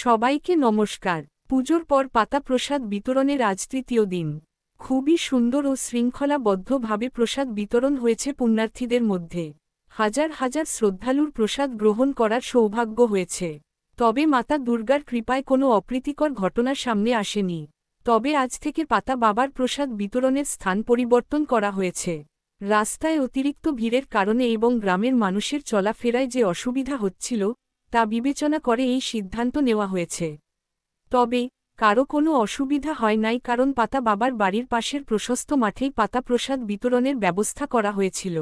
সবাইকে নমস্কার। পুজোর পর পাতা প্রসাদ বিতরণের আজ তৃতীয় দিন। খুবই সুন্দর ও শৃঙ্খলাবদ্ধভাবে প্রসাদ বিতরণ হয়েছে পুণ্যার্থীদের মধ্যে। হাজার হাজার শ্রদ্ধালুর প্রসাদ গ্রহণ করার সৌভাগ্য হয়েছে। তবে মাতা দুর্গার কৃপায় কোনো অপ্রীতিকর ঘটনার সামনে আসেনি। তবে আজ থেকে পাতা বাবার প্রসাদ বিতরণের স্থান পরিবর্তন করা হয়েছে। রাস্তায় অতিরিক্ত ভিড়ের কারণে এবং গ্রামের মানুষের চলাফেরায় যে অসুবিধা হচ্ছিল তা বিবেচনা করে এই সিদ্ধান্ত নেওয়া হয়েছে। তবে কারো কোনো অসুবিধা হয় নাই, কারণ পাতা বাবার বাড়ির পাশের প্রশস্ত মাঠেই পাতা প্রসাদ বিতরণের ব্যবস্থা করা হয়েছিল।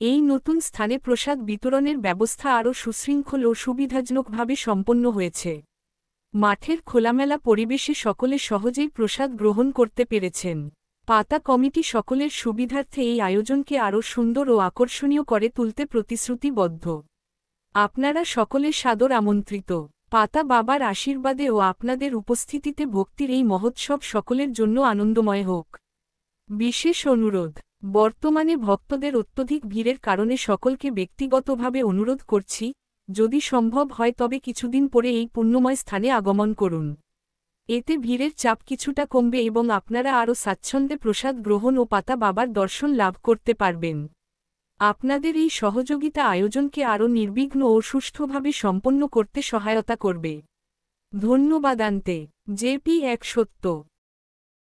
এই নতুন স্থানে প্রসাদ বিতরণের ব্যবস্থা আরও সুশৃঙ্খল ও সুবিধাজনকভাবে সম্পন্ন হয়েছে। মাঠের খোলামেলা পরিবেশে সকলে সহজেই প্রসাদ গ্রহণ করতে পেরেছেন। পাতা কমিটি সকলের সুবিধার্থে এই আয়োজনকে আরও সুন্দর ও আকর্ষণীয় করে তুলতে প্রতিশ্রুতিবদ্ধ। আপনারা সকলে সাদর আমন্ত্রিত। পাতা বাবার আশীর্বাদে ও আপনাদের উপস্থিতিতে ভক্তির এই মহোৎসব সকলের জন্য আনন্দময় হোক। বিশেষ অনুরোধ, বর্তমানে ভক্তদের অত্যধিক ভিড়ের কারণে সকলকে ব্যক্তিগতভাবে অনুরোধ করছি, যদি সম্ভব হয় তবে কিছুদিন পরে এই পুণ্যময় স্থানে আগমন করুন। এতে ভিড়ের চাপ কিছুটা কমবে এবং আপনারা আরও স্বাচ্ছন্দ্যে প্রসাদ গ্রহণ ও পাতা বাবার দর্শন লাভ করতে পারবেন। আপনাদের এই সহযোগিতা আয়োজনকে আরও নির্বিঘ্ন ও সুষ্ঠুভাবে সম্পন্ন করতে সহায়তা করবে। ধন্যবাদ। জেপি ১ সত্য।